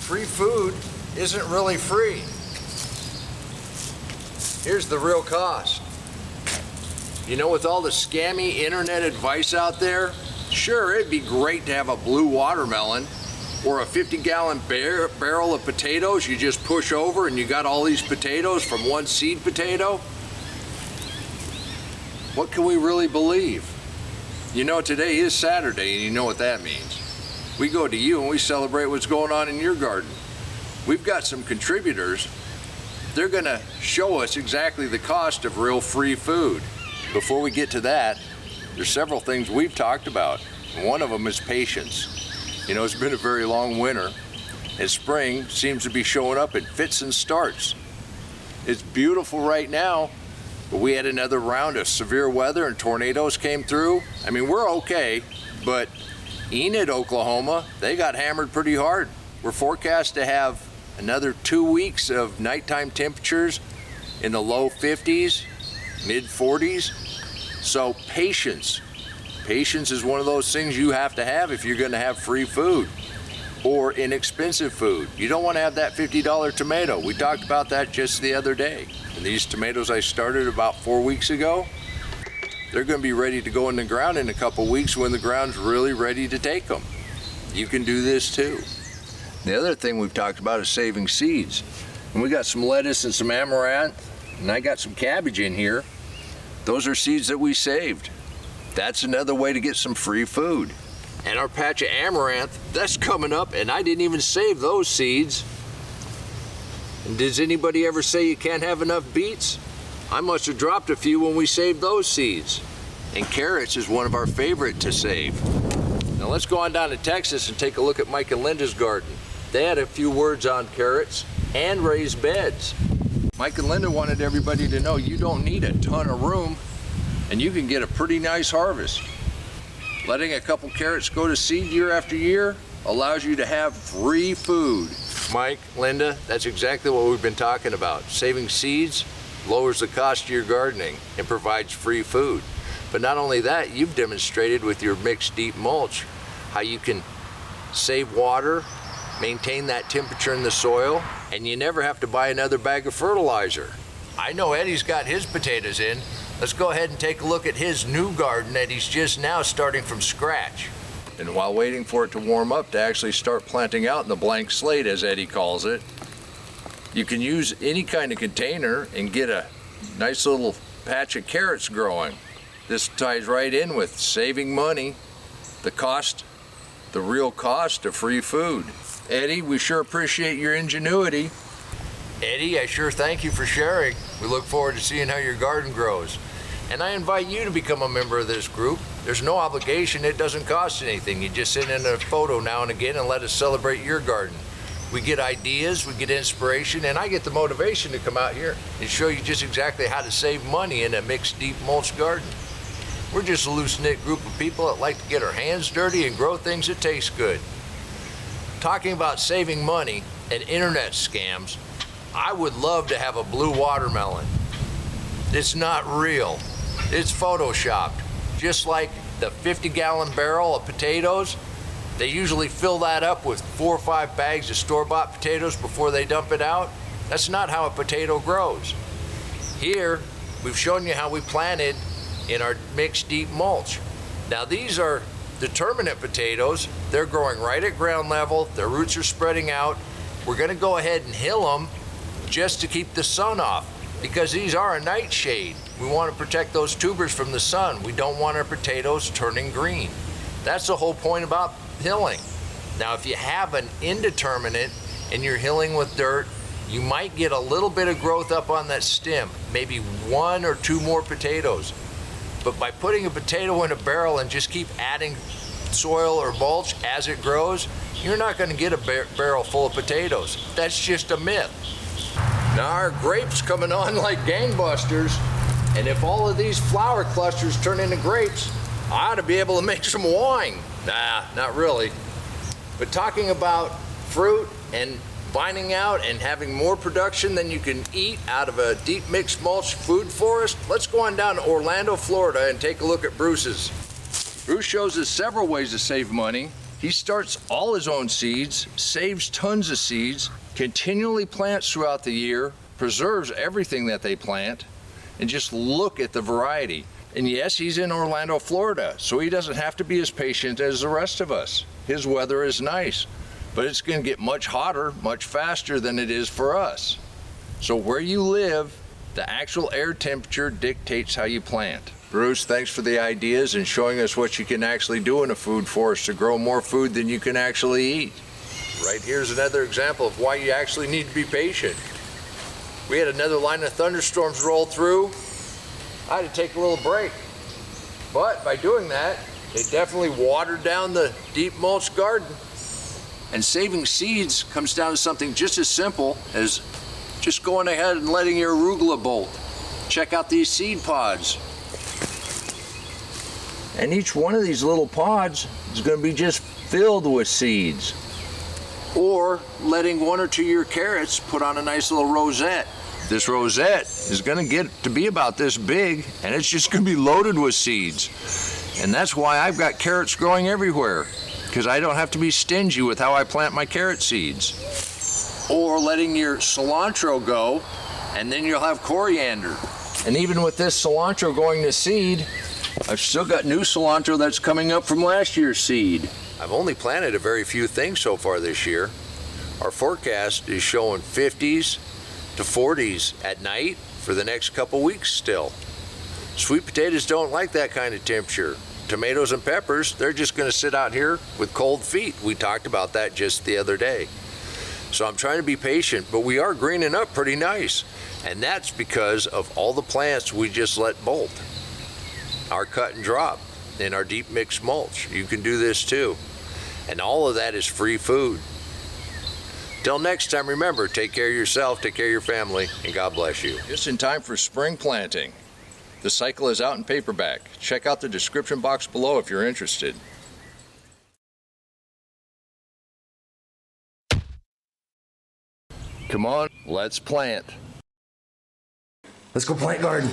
free food isn't really free. Here's the real cost. You know, with all the scammy internet advice out there, sure, it'd be great to have a blue watermelon or a 50-gallon barrel of potatoes you just push over and you got all these potatoes from one seed potato. What can we really believe? You know, today is Saturday, and you know what that means. We go to you and we celebrate what's going on in your garden. We've got some contributors. They're gonna show us exactly the cost of real free food. Before we get to that, there's several things we've talked about. One of them is patience. You know, it's been a very long winter, and spring seems to be showing up in fits and starts. It's beautiful right now, but we had another round of severe weather and tornadoes came through. I mean, we're okay, but Enid, Oklahoma, they got hammered pretty hard. We're forecast to have another 2 weeks of nighttime temperatures in the low 50s, mid 40s. So patience. Patience is one of those things you have to have if you're gonna have free food or inexpensive food. You don't wanna have that $50 tomato. We talked about that just the other day. And these tomatoes I started about 4 weeks ago, they're gonna be ready to go in the ground in a couple weeks when the ground's really ready to take them. You can do this too. The other thing we've talked about is saving seeds. And we got some lettuce and some amaranth, and I got some cabbage in here. Those are seeds that we saved. That's another way to get some free food. And our patch of amaranth, that's coming up, and I didn't even save those seeds. And does anybody ever say you can't have enough beets? I must have dropped a few when we saved those seeds. And carrots is one of our favorite to save. Now let's go on down to Texas and take a look at Mike and Linda's garden. They had a few words on carrots and raised beds. Mike and Linda wanted everybody to know you don't need a ton of room and you can get a pretty nice harvest. Letting a couple carrots go to seed year after year allows you to have free food. Mike, Linda, that's exactly what we've been talking about. Saving seeds lowers the cost of your gardening and provides free food. But not only that, you've demonstrated with your mixed deep mulch how you can save water, maintain that temperature in the soil, and you never have to buy another bag of fertilizer. I know Eddie's got his potatoes in. Let's go ahead and take a look at his new garden that he's just now starting from scratch. And while waiting for it to warm up to actually start planting out in the blank slate, as Eddie calls it, you can use any kind of container and get a nice little patch of carrots growing. This ties right in with saving money, the real cost of free food. Eddie, we sure appreciate your ingenuity. Eddie, I sure thank you for sharing. We look forward to seeing how your garden grows. And I invite you to become a member of this group. There's no obligation, it doesn't cost anything. You just send in a photo now and again and let us celebrate your garden. We get ideas, we get inspiration, and I get the motivation to come out here and show you just exactly how to save money in a mixed deep mulch garden. We're just a loose-knit group of people that like to get our hands dirty and grow things that taste good. Talking about saving money and internet scams, I would love to have a blue watermelon. It's not real. It's photoshopped. Just like the 50-gallon barrel of potatoes, they usually fill that up with 4 or 5 bags of store-bought potatoes before they dump it out. That's not how a potato grows. Here, we've shown you how we planted in our mixed deep mulch. Now these are determinate potatoes. They're growing right at ground level. Their roots are spreading out. We're gonna go ahead and hill them just to keep the sun off because these are a nightshade. We want to protect those tubers from the sun. We don't want our potatoes turning green. That's the whole point about hilling. Now, if you have an indeterminate and you're hilling with dirt, you might get a little bit of growth up on that stem, maybe 1 or 2 more potatoes. But by putting a potato in a barrel and just keep adding soil or mulch as it grows, you're not going to get a barrel full of potatoes. That's just a myth. Now our grapes coming on like gangbusters, and if all of these flower clusters turn into grapes, I ought to be able to make some wine. Nah, not really. But talking about fruit and vining out and having more production than you can eat out of a deep mixed mulch food forest, let's go on down to Orlando, Florida and take a look at Bruce's. Bruce shows us several ways to save money He starts all his own seeds, saves tons of seeds, continually plants throughout the year, preserves everything that they plant, and just look at the variety. And yes, he's in Orlando, Florida, so he doesn't have to be as patient as the rest of us. His weather is nice, but it's going to get much hotter, much faster than it is for us. So where you live, the actual air temperature dictates how you plant. Bruce, thanks for the ideas and showing us what you can actually do in a food forest to grow more food than you can actually eat. Right here's another example of why you actually need to be patient. We had another line of thunderstorms roll through. I had to take a little break. But by doing that, they definitely watered down the deep mulch garden. And saving seeds comes down to something just as simple as just going ahead and letting your arugula bolt. Check out these seed pods. And each one of these little pods is going to be just filled with seeds. Or letting one or two of your carrots put on a nice little rosette. This rosette is going to get to be about this big, and it's just going to be loaded with seeds. And that's why I've got carrots growing everywhere, because I don't have to be stingy with how I plant my carrot seeds. Or letting your cilantro go, and then you'll have coriander. And even with this cilantro going to seed, I've still got new cilantro that's coming up from last year's seed. I've only planted a very few things so far this year. Our forecast is showing 50s to 40s at night for the next couple weeks still. Sweet potatoes don't like that kind of temperature. Tomatoes and peppers, they're just going to sit out here with cold feet. We talked about that just the other day. So I'm trying to be patient, but we are greening up pretty nice. And that's because of all the plants we just let bolt. Our cut and drop in our deep mix mulch. You can do this too. And all of that is free food. Till next time, remember, take care of yourself, take care of your family, and God bless you. Just in time for spring planting. The cycle is out in paperback. Check out the description box below if you're interested. Come on, let's plant. Let's go plant garden.